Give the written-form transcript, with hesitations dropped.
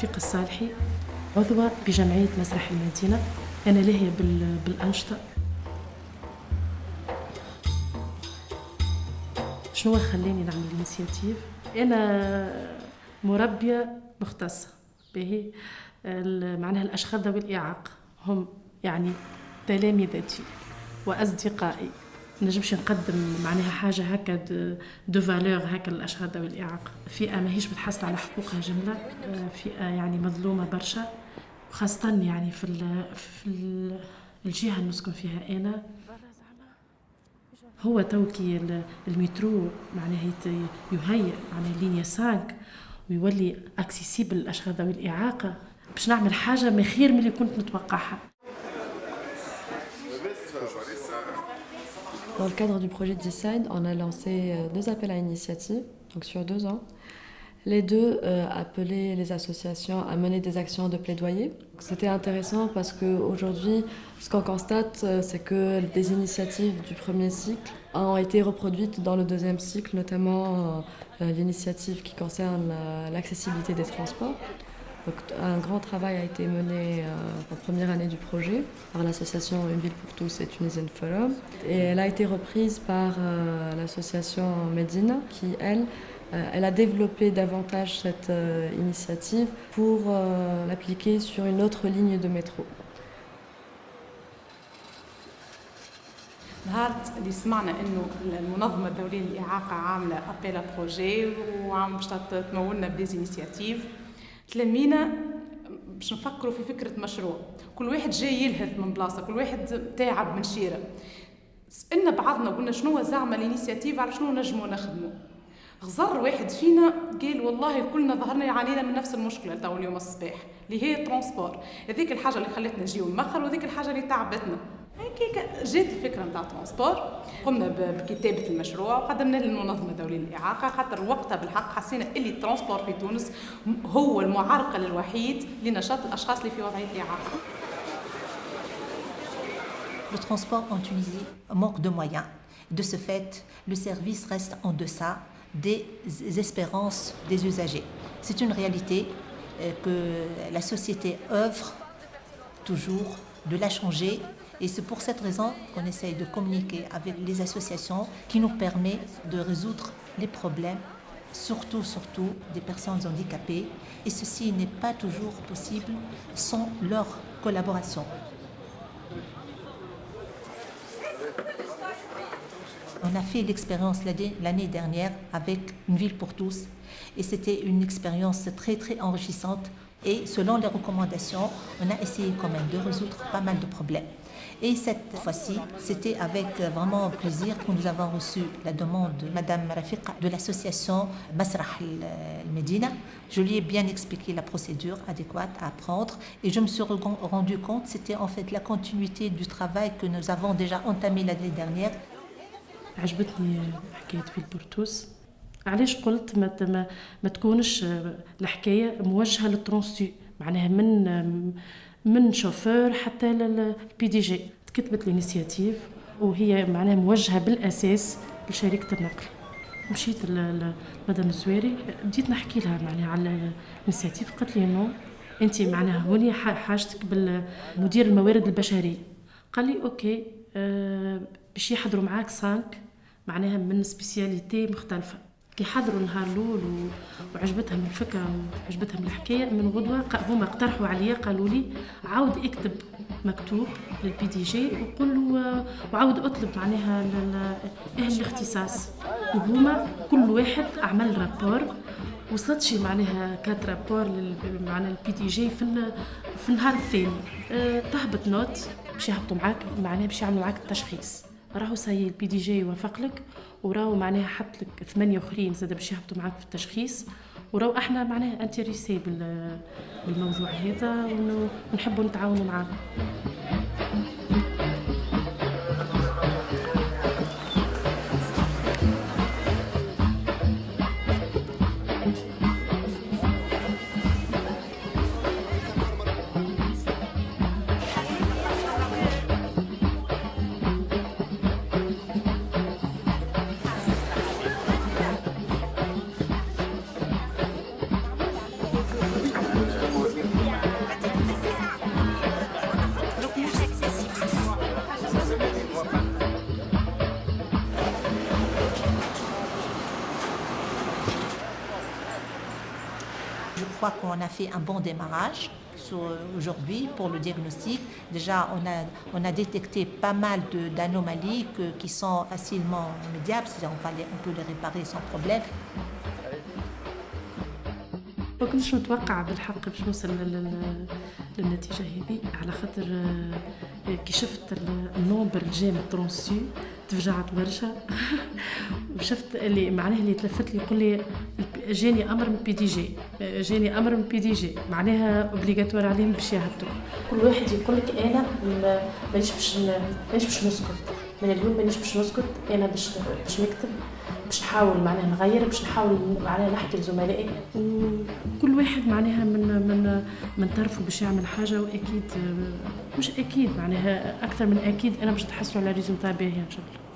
رفيق الصالحي، عضوة بجمعية مسرح المدينة. أنا لاهية بالأنشطة. شنو خلاني نعمل الانيشيتيف؟ أنا مربية مختصة به معناها الأشخاص ذوي الإعاقة، هم يعني تلامذتي وأصدقائي. نجمش نقدم معناها حاجة هكا دو فالور هكا للأشخاص ذوي الإعاقة. فئة ماهيش بتحصل على حقوقها جملة، فئة يعني مظلومة برشا، وخاصة يعني في الجهة اللي نسكن فيها أنا. هو توكي المترو معناها يهيئ معناها لينيا 5 ويولي اكسيسيبل للاشخاص ذوي الاعاقه، باش نعمل حاجه ما خير من اللي كنت نتوقعها. Dans le cadre du projet Decide, on a lancé 2 appels à initiative, donc sur 2 ans. Les 2 appelaient les associations à mener des actions de plaidoyer. C'était intéressant parce qu'aujourd'hui, ce qu'on constate, c'est que des initiatives du premier cycle ont été reproduites dans le deuxième cycle, notamment l'initiative qui concerne l'accessibilité des transports. Donc, un grand travail a été mené en première année du projet par l'association Une ville pour tous et Tunisian Forum. Et elle a été reprise par l'association Medina qui, elle a développé davantage cette initiative pour l'appliquer sur une autre ligne de métro. نهارت اللي سمعنا انه المنظمه الدوليه للاعاقه عامله ابيلا بروجي وعم باش تمولنا بديزينيسياتيف، تلمينا باش نفكروا في فكره مشروع. كل واحد جاي يلهث من بلاصه، كل واحد تعب من شيره. سالنا بعضنا وقلنا شنو زعما الانيسياتيف، على شنو نجموا نخدموا. غزر واحد فينا قال والله كلنا ظهرنا يعانينا من نفس المشكله تو اليوم الصباح اللي هي الترونسبور. هذيك الحاجه اللي خلتنا نجيو مأخر وهذيك الحاجه اللي تعبتنا. هيك جات الفكره نتاع الترونسبور، قمنا بكتابه المشروع وقدمناه للمنظمه الدوليه للاعاقه، خاطر وقتها بالحق حسينا اللي الترونسبور في تونس هو المعرقل الوحيد لنشاط الاشخاص اللي في وضعيه الاعاقه. Le transport en Tunisie manque de moyens. De ce fait, le service reste en deçà des espérances des usagers. C'est une réalité que la société œuvre toujours de la changer, et c'est pour cette raison qu'on essaye de communiquer avec les associations qui nous permet de résoudre les problèmes, surtout des personnes handicapées, et ceci n'est pas toujours possible sans leur collaboration. On a fait l'expérience l'année dernière avec Une ville pour tous, et c'était une expérience très très enrichissante, et selon les recommandations, on a essayé quand même de résoudre pas mal de problèmes. Et cette fois-ci, c'était avec vraiment plaisir que nous avons reçu la demande de Madame Rafiqa de l'association Masrah al-Medina. Je lui ai bien expliqué la procédure adéquate à prendre, et je me suis rendu compte que c'était en fait la continuité du travail que nous avons déjà entamé l'année dernière. عجبتني حكاية في البورتوس. علاش قلت ما تكونش الحكاية موجهة للترونسيو، معناها من شوفور حتى للبي دي جي. تكتبت الانيسياتيف وهي معناها موجهة بالأساس لشركة النقل. مشيت لمدام الزويري، بديت نحكي لها معناها على الانيسياتيف. قالت لي نو، انت معناها هوني حاجتك بالمدير الموارد البشرية. قال لي اوكي، باش يحضروا معاك 5 معناها من سبيسياليتي مختلفة. كي حضروا النهار الأول وعجبتهم الفكرة وعجبتهم الحكاية، من غدوة هما اقترحوا عليا، قالوا لي عاود اكتب مكتوب للبي دي جي وقول له وعاود اطلب معناها اهل الاختصاص. وهما كل واحد عمل رابور، وصلت شي معناها 4 رابور معناها البي دي جي في النهار الثاني. تهبط نوت باش يهبطوا معاك معناها باش يعملوا معاك التشخيص. راهو ساي البي دي جي وافق لك، وراهو معناها حط لك 8 اخرين زاد باش يهبطوا معاك في التشخيص. وراهو احنا معناها انتريسي بالموضوع هذا ونحبوا نتعاونوا معاكم. crois qu'on a fait un bon démarrage aujourd'hui pour le diagnostic. Déjà, on a détecté pas mal d'anomalies qui sont facilement médiables, c'est-à-dire on peut les réparer sans problème. ما كنتش متوقعة بالحق باش نوصل للنتيجة هذه، على خاطر كي شفت النومبر الجاي من ترونسيو تفجعت برشا. وشفت اللي معناه اللي تلفت لي يقول لي جاني امر من بي دي جي، جاني امر من بي دي جي، معناها اوبليغاتوار عليهم باش يهبطوا. كل واحد يقول لك انا مانيش باش نسكت، من اليوم مانيش باش نسكت، انا باش نكتب، باش نحاول معناها نغير، باش نحاول معناها نحكي لزملائي، وكل واحد معناها من طرفه باش يعمل حاجه. واكيد مش اكيد معناها اكثر من اكيد انا باش نتحصلوا على ريزلت باهي ان شاء الله.